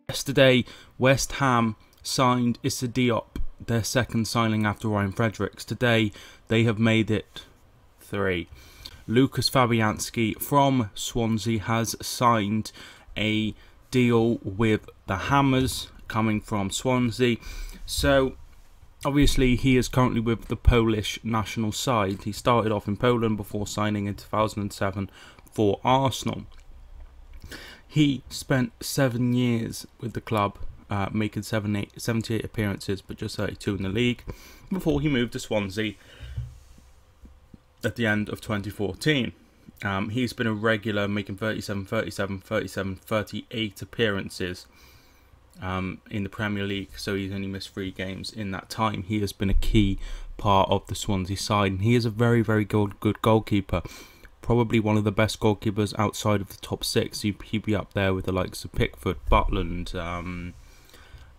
Yesterday, West Ham signed Issa Diop, their second signing after Ryan Fredericks. Today, they have made it 3. Łukasz Fabiański from Swansea has signed a deal with the Hammers, coming from Swansea. So, obviously, he is currently with the Polish national side. He started off in Poland before signing in 2007 for Arsenal. He spent 7 years with the club, making 78 appearances, but just 32 in the league, before he moved to Swansea at the end of 2014. He's been a regular, making 38 appearances in the Premier League, so he's only missed 3 games in that time. He has been a key part of the Swansea side, and he is a very, very good goalkeeper. Probably one of the best goalkeepers outside of the top 6. He'd be up there with the likes of Pickford, Butland,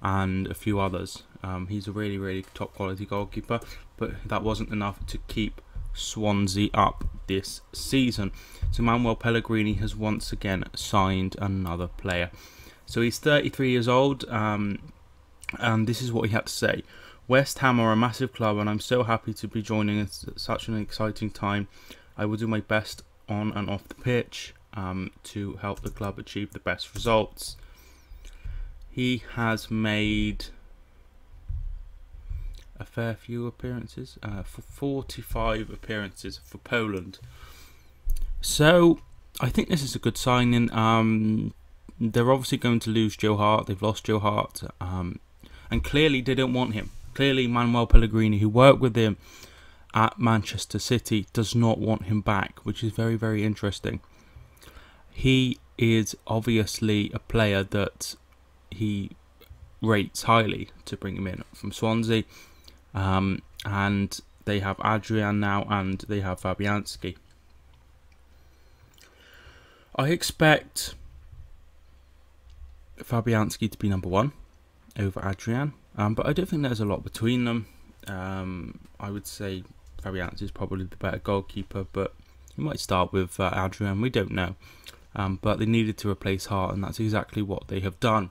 and a few others. He's a really, really top quality goalkeeper, but that wasn't enough to keep Swansea up this season. So Manuel Pellegrini has once again signed another player. So he's 33 years old, and this is what he had to say. West Ham are a massive club, and I'm so happy to be joining us at such an exciting time. I will do my best on and off the pitch to help the club achieve the best results. He has made a fair few appearances, for 45 appearances for Poland. So I think this is a good signing. They're obviously going to lose Joe Hart. They've lost Joe Hart, and clearly they don't want him. Clearly Manuel Pellegrini, who worked with him at Manchester City, does not want him back, which is very, very interesting. He is obviously a player that he rates highly to bring him in from Swansea, and they have Adrian now, and they have Fabianski. I expect Fabianski to be number 1 over Adrian, but I don't think there's a lot between them. I would say Fabianski is probably the better goalkeeper, but he might start with Adrian, we don't know. But they needed to replace Hart, and that's exactly what they have done.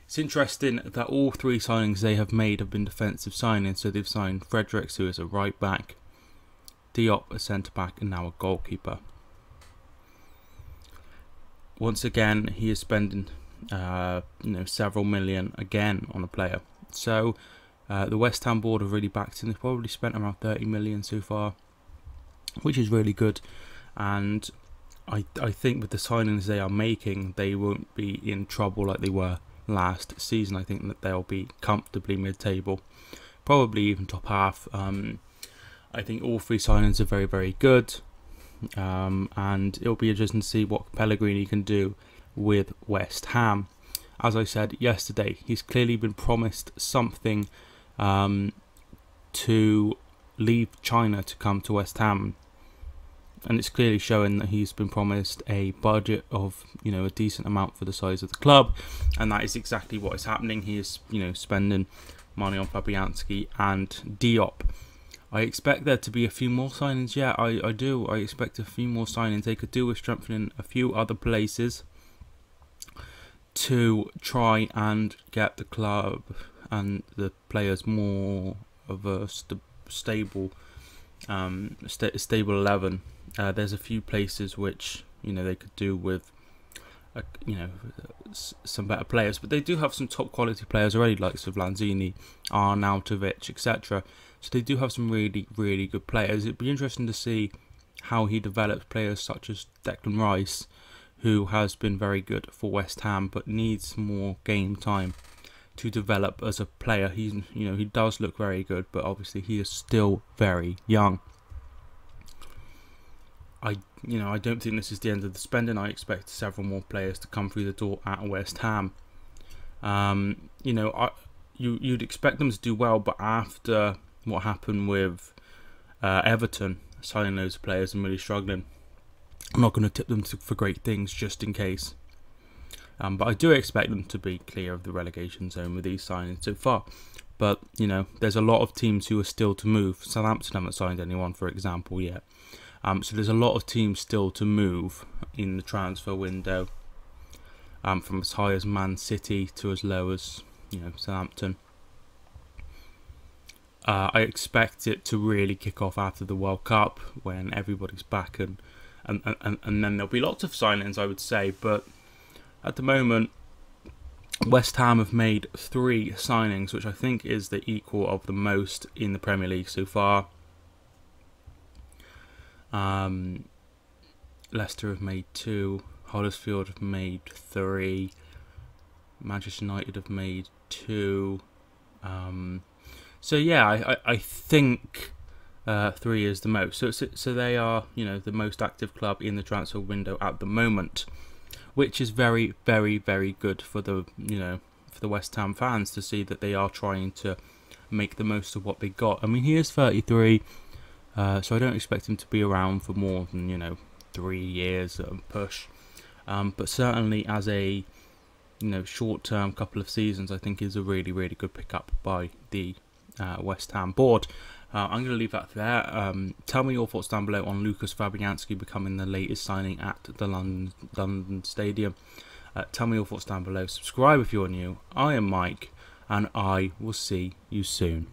It's interesting that all 3 signings they have made have been defensive signings. So they've signed Fredericks, who is a right back, Diop, a centre back, and now a goalkeeper. Once again, he is spending several million again on a player. So the West Ham board have really backed him. They've probably spent around 30 million so far, which is really good. And I think with the signings they are making, they won't be in trouble like they were last season. I think that they'll be comfortably mid-table, probably even top half. I think all 3 signings are very, very good, and it'll be interesting to see what Pellegrini can do with West Ham. As I said yesterday, he's clearly been promised something to leave China to come to West Ham, and it's clearly showing that he's been promised a budget of a decent amount for the size of the club, and that is exactly what is happening. He is spending money on Fabianski and Diop. I expect there to be a few more signings. Yeah, I do. I expect a few more signings. They could do with strengthening a few other places to try and get the club and the players more of a stable 11. There's a few places which they could do with some better players, but they do have some top quality players already, like Lanzini, Arnautovic, etc. So they do have some really, really good players. It'd be interesting to see how he develops players such as Declan Rice, who has been very good for West Ham, but needs more game time to develop as a player. He does look very good, but obviously he is still very young. I don't think this is the end of the spending. I expect several more players to come through the door at West Ham. You'd expect them to do well, but after what happened with Everton signing those players and really struggling, I'm not going to tip them for great things just in case. But I do expect them to be clear of the relegation zone with these signings so far. But, there's a lot of teams who are still to move. Southampton haven't signed anyone, for example, yet. So there's a lot of teams still to move in the transfer window. from as high as Man City to as low as, you know, Southampton. I expect it to really kick off after the World Cup when everybody's back, and then there'll be lots of signings, I would say. But at the moment, West Ham have made 3 signings, which I think is the equal of the most in the Premier League so far. Leicester have made 2, Huddersfield have made 3, Manchester United have made 2. So yeah, I think 3 is the most. So they are, you know, the most active club in the transfer window at the moment, which is very, very, very good for the, you know, for the West Ham fans to see that they are trying to make the most of what they got. I mean, he is 33, so I don't expect him to be around for more than, you know, 3 years push. But certainly as a, you know, short-term couple of seasons, I think is a really, really good pickup by the West Ham board. I'm going to leave that there. Tell me your thoughts down below on Łukasz Fabiański becoming the latest signing at the London Stadium. Tell me your thoughts down below. Subscribe if you're new. I am Mike, and I will see you soon.